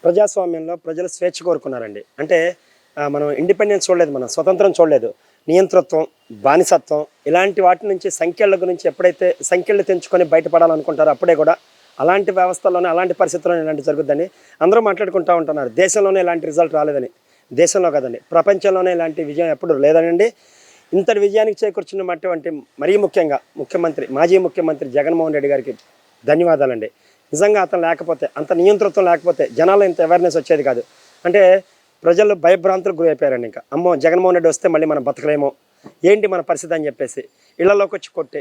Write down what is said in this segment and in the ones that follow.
ప్రజాస్వామ్యంలో ప్రజలు స్వేచ్ఛ కోరుకున్నారండి. అంటే మనం ఇండిపెండెన్స్ చూడలేదు, మనం స్వతంత్రం చూడలేదు. నియంతృత్వం, బానిసత్వం ఇలాంటి వాటి నుంచి సంఖ్యల గురించి ఎప్పుడైతే సంఖ్యలు తెంచుకొని బయటపడాలనుకుంటారో అప్పుడే కూడా అలాంటి వ్యవస్థల్లోనే అలాంటి పరిస్థితుల్లోనే ఇలాంటి జరుగుద్దని అందరూ మాట్లాడుకుంటూ ఉంటున్నారు. దేశంలోనే ఇలాంటి రిజల్ట్ రాలేదని. దేశంలో కదండి, ప్రపంచంలోనే ఇలాంటి విజయం ఎప్పుడు లేదనండి. ఇంతటి విజయానికి చేకూర్చున్నటువంటి మరీ ముఖ్యంగా మాజీ ముఖ్యమంత్రి జగన్మోహన్ రెడ్డి గారికి ధన్యవాదాలండి. నిజంగా అతను లేకపోతే, అంత నియంతృత్వం లేకపోతే జనాల్లో ఇంత అవేర్నెస్ వచ్చేది కాదు. అంటే ప్రజలు భయభ్రాంతులకు గురైపోయారండి. ఇంకా అమ్మో జగన్మోహన్ రెడ్డి వస్తే మళ్ళీ మనం బతకలేమో, ఏంటి మన పరిస్థితి అని చెప్పేసి ఇళ్లలోకి వచ్చి కొట్టి,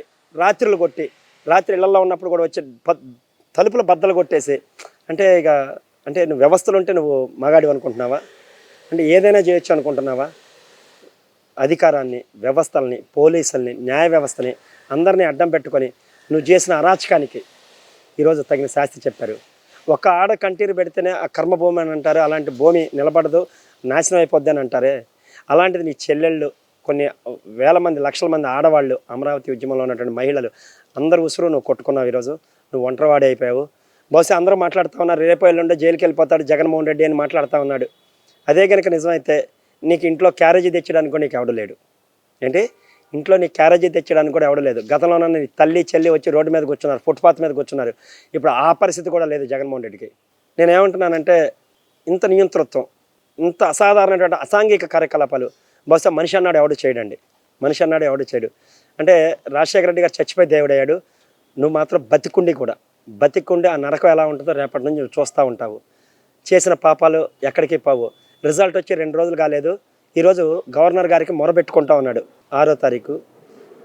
రాత్రి ఇళ్లలో ఉన్నప్పుడు కూడా వచ్చి తలుపులు బద్దలు కొట్టేసి, అంటే నువ్వు వ్యవస్థలు ఉంటే నువ్వు మగాడివి అనుకుంటున్నావా? అంటే ఏదైనా చేయొచ్చు అనుకుంటున్నావా? అధికారాన్ని, వ్యవస్థల్ని, పోలీసుల్ని, న్యాయ వ్యవస్థని అందరినీ అడ్డం పెట్టుకొని నువ్వు చేసిన అరాచకానికి ఈరోజు తగిన శాస్తి చెప్పారు. ఒక ఆడ కంటీరు పెడితేనే ఆ కర్మభూమి అని అంటారు. అలాంటి భూమి నిలబడదు, నాశనం అయిపోద్ది అని అంటారే. అలాంటిది నీ చెల్లెళ్ళు, కొన్ని వేల మంది, లక్షల మంది ఆడవాళ్ళు, అమరావతి ఉద్యమంలో ఉన్నటువంటి మహిళలు అందరూ ఉసురు నువ్వు కొట్టుకున్నావు. ఈరోజు నువ్వు ఒంటరివాడి అయిపోయావు. బహుశా అందరూ మాట్లాడుతూ ఉన్నారు, రేపో ఎల్లుండే జైలుకి వెళ్ళిపోతాడు జగన్మోహన్ రెడ్డి అని మాట్లాడుతూ ఉన్నాడు. అదే కనుక నిజమైతే నీకు ఇంట్లో క్యారేజీ తెచ్చడానికి కూడా నీకు ఎవడు లేడు. ఏంటి ఇంట్లో నీ క్యారేజీ తెచ్చడానికి కూడా ఎవడు లేదు. గతంలో నీ తల్లి చెల్లి వచ్చి రోడ్డు మీద కూర్చున్నారు, ఫుట్పాత్ మీద కూర్చున్నారు. ఇప్పుడు ఆ పరిస్థితి కూడా లేదు జగన్మోహన్ రెడ్డికి. నేనేమంటున్నానంటే ఇంత నియంతృత్వం, ఇంత అసాధారణమైన అసాంఘిక కార్యకలాపాలు బహుశా మనిషి అన్నాడు ఎవడు చేయడు. అంటే రాజశేఖర రెడ్డి గారు చచ్చిపోయి దేవుడయ్యాడు. నువ్వు మాత్రం బతికుండి ఆ నరకం ఎలా ఉంటుందో రేపటి నుంచి నువ్వు చూస్తూ ఉంటావు. చేసిన పాపాలు ఎక్కడికి పోవు. రిజల్ట్ వచ్చి 2 రోజులు కాలేదు. ఈరోజు గవర్నర్ గారికి మొరబెట్టుకుంటా ఉన్నాడు. 6వ తారీఖు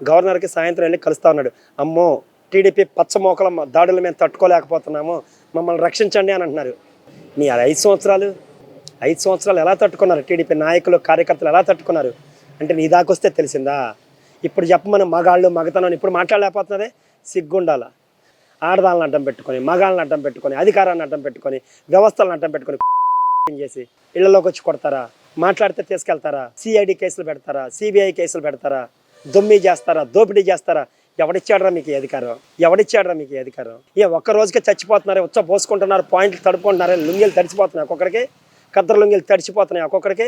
గవర్నర్కి సాయంత్రం వెళ్ళి కలుస్తూ ఉన్నాడు. అమ్మో టీడీపీ పచ్చమోకల దాడులు మేము తట్టుకోలేకపోతున్నాము, మమ్మల్ని రక్షించండి అని అంటున్నారు. నీ 5 సంవత్సరాలు ఎలా తట్టుకున్నారు? టీడీపీ నాయకులు, కార్యకర్తలు ఎలా తట్టుకున్నారు? అంటే నీ దాకొస్తే తెలిసిందా? ఇప్పుడు చెప్పమని మగతనం ఇప్పుడు మాట్లాడలేకపోతున్నదే. సిగ్గుండాల. ఆడదాలను అడ్డం పెట్టుకొని, మగాళ్ళని అడ్డం పెట్టుకొని, అధికారాన్ని అడ్డం పెట్టుకొని, వ్యవస్థలను అడ్డం పెట్టుకొని చేసి ఇళ్లలోకి వచ్చి కొడతారా? మాట్లాడితే తీసుకెళ్తారా? సిఐడి కేసులు పెడతారా? సిబిఐ కేసులు పెడతారా? దొమ్మి చేస్తారా? దోపిడీ చేస్తారా? ఎవడిచ్చాడరా మీకు ఈ అధికారం? ఒక్క రోజుకే చచ్చిపోతున్నారు, ఉచ్చ పోసుకుంటున్నారు, పాయింట్లు తడుపుకుంటున్నారు, లుంగీలు తడిచిపోతున్నాయి, ఒక్కొక్కరికి కద్దరు లుంగీలు తడిచిపోతున్నాయి, ఒక్కొక్కరికి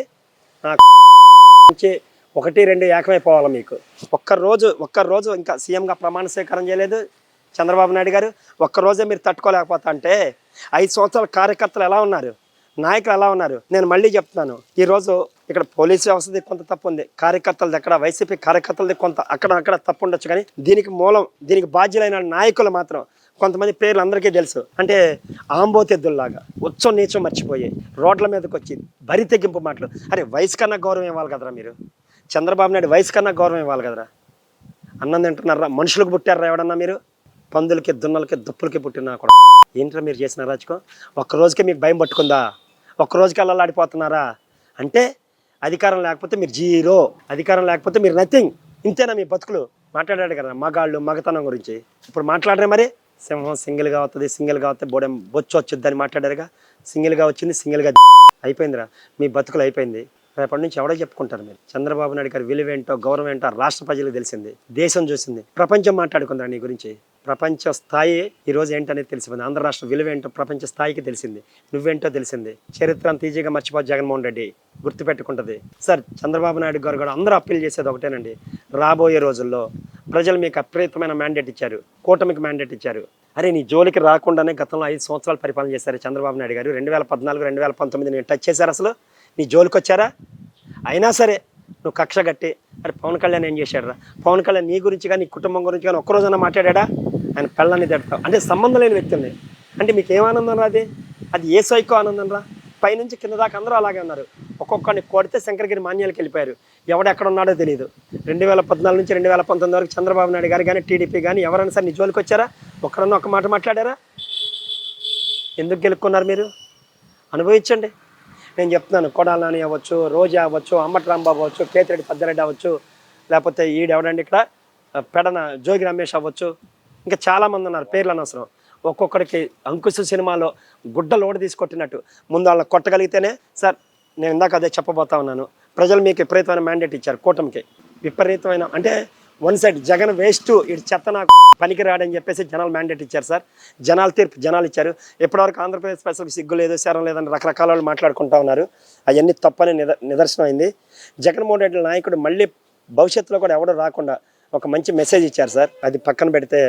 నుంచి 1-2 ఏకమైపోవాలి మీకు. ఒక్కరోజు ఇంకా సీఎంగా ప్రమాణ స్వీకారం చేయలేదు చంద్రబాబు నాయుడు గారు. ఒక్కరోజే మీరు తట్టుకోలేకపోతా అంటే 5 సంవత్సరాల కార్యకర్తలు ఎలా ఉన్నారు, నాయకులు ఎలా ఉన్నారు? నేను మళ్ళీ చెప్తున్నాను, ఈరోజు ఇక్కడ పోలీసు వ్యవస్థది కొంత తప్పు ఉంది, కార్యకర్తలది ఎక్కడ, వైసీపీ కార్యకర్తలది కొంత అక్కడ తప్పు ఉండొచ్చు. కానీ దీనికి బాధ్యులైన నాయకులు మాత్రం కొంతమంది పేర్లు అందరికీ తెలుసు. అంటే ఆంబోతెద్దుల్లాగా ఉచ్చం నీచం మర్చిపోయి రోడ్ల మీదకి వచ్చి బరి తెగింపు మాటలు. అరే వయసు కన్నా గౌరవం ఇవ్వాలి కదరా మీరు? చంద్రబాబు నాయుడు వయసు కన్నా గౌరవం ఇవ్వాలి కదరా? అన్నం తింటున్నారా? మనుషులకు పుట్టారా ఎవడన్నా మీరు? పందులకి, దున్నలకి, దుప్పులకి పుట్టినా కూడా ఏంట్రా మీరు చేసిన రాజకీయం? ఒక్కరోజుకే మీకు భయం పట్టుకుందా? ఒక్కరోజుకి అల్లాడిపోతున్నారా? అంటే అధికారం లేకపోతే మీరు జీరో, అధికారం లేకపోతే మీరు నథింగ్. ఇంతేనా మీ బతుకులు? మాట్లాడాడు కదా మగతనం గురించి. ఇప్పుడు మాట్లాడరే మరి? సింహం సింగిల్గా వస్తే బొచ్చు వచ్చిద్దని మాట్లాడారుగా. సింగిల్గా వచ్చింది, సింగిల్గా అయిపోయిందిరా మీ బతుకులు, అయిపోయింది. రేపటి నుంచి ఎవడో చెప్పుకుంటారు మీరు. చంద్రబాబు నాయుడు గారి విలువేంటో, గౌరవం ఏంటో రాష్ట్ర ప్రజలకు తెలిసింది, దేశం చూసింది, ప్రపంచం మాట్లాడుకుందా నీ గురించి. ప్రపంచ స్థాయి ఈరోజు ఏంటనేది తెలిసింది. ఆంధ్ర రాష్ట్ర విలువేంటో ప్రపంచ స్థాయికి తెలిసింది, నువ్వేంటో తెలిసింది. చరిత్ర అంత ఈజీగా మర్చిపోతే జగన్మోహన్ రెడ్డి గుర్తుపెట్టుకుంటుంది. సార్ చంద్రబాబు నాయుడు గారు కూడా అందరూ అప్పీల్ చేసేది ఒకటేనండి, రాబోయే రోజుల్లో ప్రజలు మీకు అప్రయత్నమైన మ్యాండేట్ ఇచ్చారు, కూటమికి మ్యాండేట్ ఇచ్చారు. అరే నీ జోలికి రాకుండానే గతంలో 5 సంవత్సరాలు పరిపాలన చేశారు చంద్రబాబు నాయుడు గారు. 2014, 2019 నేను టచ్ చేశారు? అసలు నీ జోలికి వచ్చారా? అయినా సరే నువ్వు కక్ష కట్టి, అరే పవన్ కళ్యాణ్ ఏం చేశాడు రా? పవన్ కళ్యాణ్ నీ గురించి కానీ, నీ కుటుంబం గురించి కానీ ఒక్కరోజైనా మాట్లాడా? ఆయన పెళ్ళాన్ని తిడతావు అంటే సంబంధం లేని వ్యక్తుల్ని. అంటే మీకు ఏం ఆనందం రా? అది ఏ సైకో ఆనందం రా? పైనుంచి కింద దాకా అందరూ అలాగే ఉన్నారు. ఒక్కొక్కరిని కొడితే శంకరగిరి మాన్యాలకు వెళ్ళిపోయారు. ఎవడెక్కడ ఉన్నాడో తెలియదు. 2014 నుంచి 2019 వరకు చంద్రబాబు నాయుడు గారు కానీ, టీడీపీ కానీ ఎవరైనా సరే నీ జోలికి వచ్చారా? ఒక్కరన్నా ఒక మాట మాట్లాడారా? ఎందుకు గెలుక్కున్నారు మీరు? అనుభవించండి. నేను చెప్తున్నాను, కొడాలి నాని అవ్వచ్చు, రోజా అవ్వచ్చు, అంబటి రాంబాబు అవ్వచ్చు, కేతిరెడ్డి పెద్దారెడ్డి అవ్వచ్చు, లేకపోతే ఈడెవడండి ఇక్కడ పెడన జోగి రమేష్ అవ్వచ్చు, ఇంకా చాలామంది ఉన్నారు, పేర్లు అనవసరం. ఒక్కొక్కడికి అంకుశ సినిమాలో గుడ్డ లోటు తీసుకొట్టినట్టు ముందు వాళ్ళని కొట్టగలిగితేనే. సార్ నేను ఇందాక అదే చెప్పబోతా ఉన్నాను, ప్రజలు మీకు విపరీతమైన మ్యాండేట్ ఇచ్చారు, కూటమికి విపరీతమైన. అంటే వన్ సైడ్ జగన్ వేస్ట్ ఇటు చెత్త నాకు పనికి రాడని చెప్పేసి జనాలు మ్యాండేట్ ఇచ్చారు సార్. జనాలు తీర్పు జనాలు ఇచ్చారు. ఇప్పటివరకు ఆంధ్రప్రదేశ్ ప్రజలకు సిగ్గు లేదు, శరం లేదని రకరకాల వాళ్ళు మాట్లాడుకుంటా ఉన్నారు. అవన్నీ తప్పని నిదర్శనం అయింది. జగన్మోహన్ రెడ్డి నాయకుడు మళ్ళీ భవిష్యత్తులో కూడా ఎవరు రాకుండా ఒక మంచి మెసేజ్ ఇచ్చారు సార్. అది పక్కన పెడితే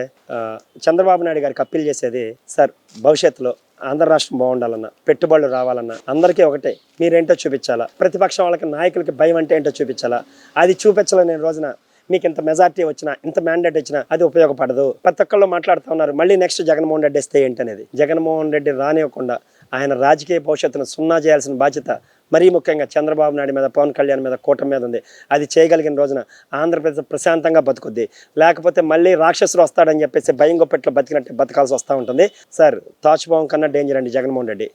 చంద్రబాబు నాయుడు గారికి అప్పీల్ చేసేది సార్, భవిష్యత్తులో ఆంధ్ర రాష్ట్రం బాగుండాలన్నా, పెట్టుబడులు రావాలన్నా అందరికీ ఒకటే, మీరేంటో చూపించాలా. ప్రతిపక్షం వాళ్ళకి నాయకులకి భయం అంటే ఏంటో చూపించాలా. అది చూపించాలని రోజున మీకు ఇంత మెజార్టీ వచ్చినా, ఇంత మ్యాండేట్ వచ్చినా అది ఉపయోగపడదు. ప్రతి ఒక్కళ్ళు మాట్లాడుతూ ఉన్నారు మళ్ళీ నెక్స్ట్ జగన్మోహన్ రెడ్డి వస్తే ఏంటనేది. జగన్మోహన్ రెడ్డి రానివ్వకుండా ఆయన రాజకీయ భవిష్యత్తును సున్నా చేయాల్సిన బాధ్యత మరీ ముఖ్యంగా చంద్రబాబు నాయుడు మీద, పవన్ కళ్యాణ్ మీద, కూటమి మీద ఉంది. అది చేయగలిగిన రోజున ఆంధ్రప్రదేశ్ ప్రశాంతంగా బతుకుద్ది. లేకపోతే మళ్ళీ రాక్షసులు వస్తాడని చెప్పేసి భయం గొప్పెట్లో బతికినట్టు బతకాల్సి వస్తూ ఉంటుంది సార్. తాచుభావం కన్నా డేంజర్ అండి జగన్మోహన్ రెడ్డి.